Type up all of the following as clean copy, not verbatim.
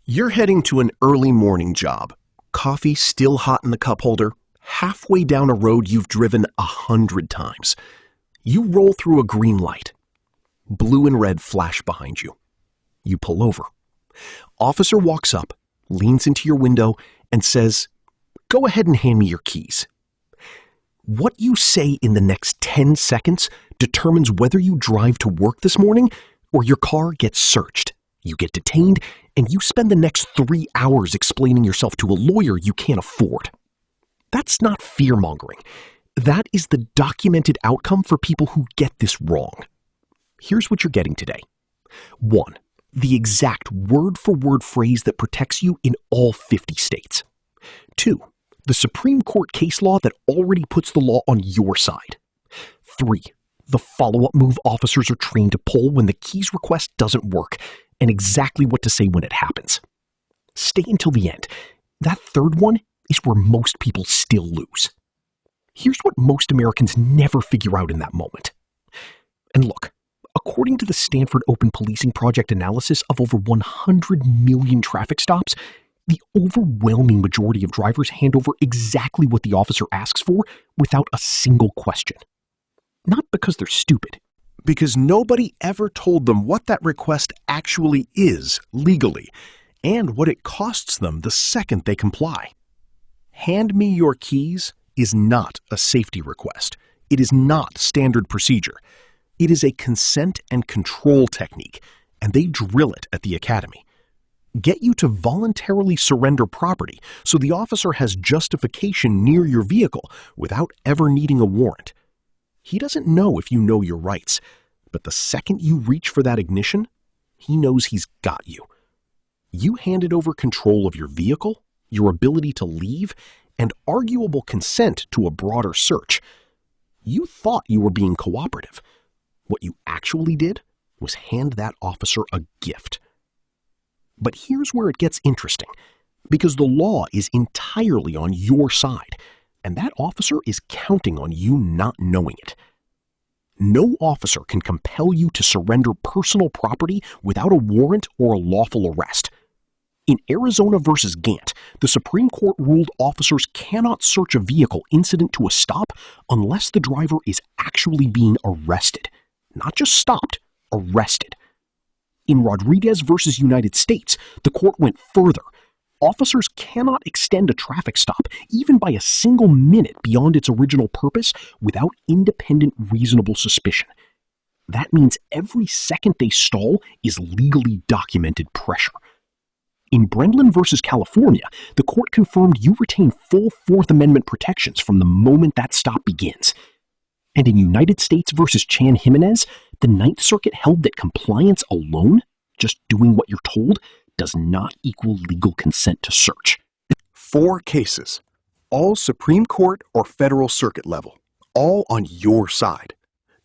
You're heading to an early morning job. Coffee still hot in the cup holder, halfway down a road you've driven 100 times. You roll through a green light. Blue and red flash behind you. You pull over. Officer walks up, leans into your window, and says, "Go ahead and hand me your keys." What you say in the next 10 seconds determines whether you drive to work this morning or your car gets searched. You get detained, and you spend the next 3 hours explaining yourself to a lawyer you can't afford. That's not fear-mongering. That is the documented outcome for people who get this wrong. Here's what you're getting today. 1. The exact word-for-word phrase that protects you in all 50 states. 2. The Supreme Court case law that already puts the law on your side. 3. The follow-up move officers are trained to pull when the keys request doesn't work, and exactly what to say when it happens. Stay until the end. That third one is where most people still lose. Here's what most Americans never figure out in that moment. And look, according to the Stanford Open Policing Project analysis of over 100 million traffic stops, the overwhelming majority of drivers hand over exactly what the officer asks for without a single question. Not because they're stupid. Because nobody ever told them what that request actually is legally, and what it costs them the second they comply. Hand me your keys is not a safety request. It is not standard procedure. It is a consent and control technique, and they drill it at the academy. Get you to voluntarily surrender property so the officer has justification near your vehicle without ever needing a warrant. He doesn't know if you know your rights, but the second you reach for that ignition, he knows he's got you. You handed over control of your vehicle, your ability to leave, and arguable consent to a broader search. You thought you were being cooperative. What you actually did was hand that officer a gift. But here's where it gets interesting, because the law is entirely on your side, and that officer is counting on you not knowing it. No officer can compel you to surrender personal property without a warrant or a lawful arrest. In Arizona versus Gant, the Supreme Court ruled officers cannot search a vehicle incident to a stop unless the driver is actually being arrested. Not just stopped, arrested. In Rodriguez versus United States, the court went further. Officers cannot extend a traffic stop, even by a single minute beyond its original purpose, without independent reasonable suspicion. That means every second they stall is legally documented pressure. In Brendlin versus California, the court confirmed you retain full Fourth Amendment protections from the moment that stop begins. And in United States versus Chan Jimenez, the Ninth Circuit held that compliance alone, just doing what you're told, does not equal legal consent to search. 4 cases, all Supreme Court or Federal Circuit level, all on your side.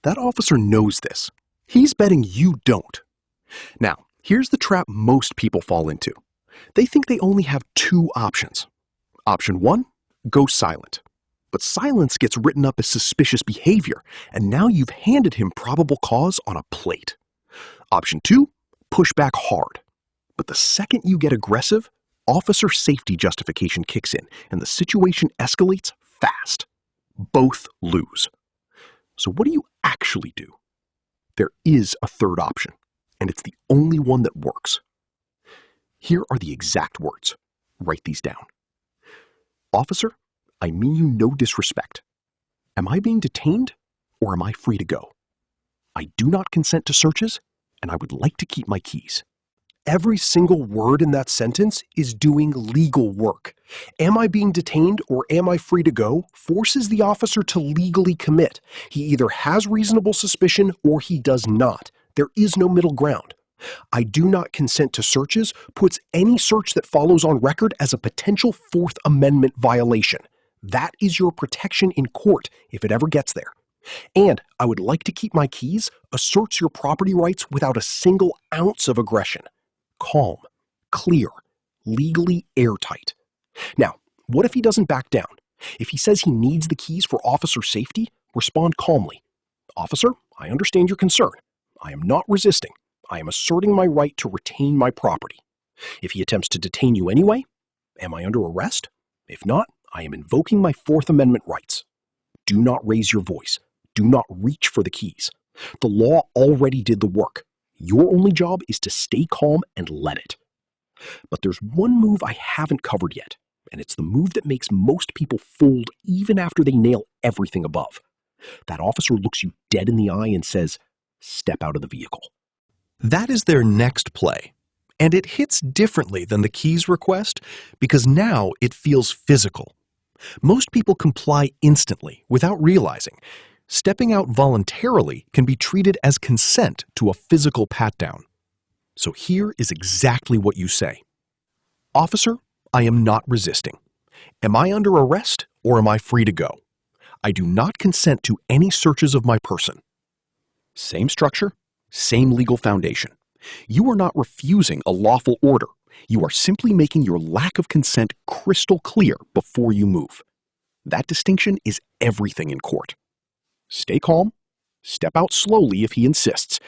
That officer knows this. He's betting you don't. Now, here's the trap most people fall into. They think they only have 2 options. Option 1, go silent. But silence gets written up as suspicious behavior, and now you've handed him probable cause on a plate. Option 2, push back hard. But the second you get aggressive, officer safety justification kicks in, and the situation escalates fast. Both lose. So what do you actually do? There is a third option, and it's the only one that works. Here are the exact words. Write these down. Officer, I mean you no disrespect. Am I being detained, or am I free to go? I do not consent to searches, and I would like to keep my keys. Every single word in that sentence is doing legal work. Am I being detained or am I free to go forces the officer to legally commit. He either has reasonable suspicion or he does not. There is no middle ground. I do not consent to searches puts any search that follows on record as a potential Fourth Amendment violation. That is your protection in court if it ever gets there. And I would like to keep my keys asserts your property rights without a single ounce of aggression. Calm, clear, legally airtight. Now, what if he doesn't back down? If he says he needs the keys for officer safety, respond calmly. Officer, I understand your concern. I am not resisting. I am asserting my right to retain my property. If he attempts to detain you anyway, am I under arrest? If not, I am invoking my Fourth Amendment rights. Do not raise your voice. Do not reach for the keys. The law already did the work. Your only job is to stay calm and let it. But there's one move I haven't covered yet, and it's the move that makes most people fold even after they nail everything above. That officer looks you dead in the eye and says, "Step out of the vehicle." That is their next play. And it hits differently than the keys request because now it feels physical. Most people comply instantly without realizing. Stepping out voluntarily can be treated as consent to a physical pat-down. So here is exactly what you say. Officer, I am not resisting. Am I under arrest or am I free to go? I do not consent to any searches of my person. Same structure, same legal foundation. You are not refusing a lawful order. You are simply making your lack of consent crystal clear before you move. That distinction is everything in court. Stay calm. Step out slowly if he insists.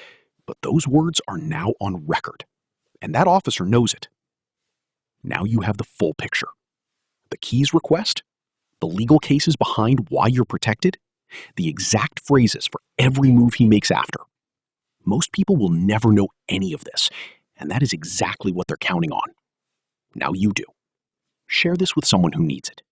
But those words are now on record. And that officer knows it. Now you have the full picture. The keys request, the legal cases behind why you're protected, the exact phrases for every move he makes after. Most people will never know any of this, and that is exactly what they're counting on. Now you do. Share this with someone who needs it.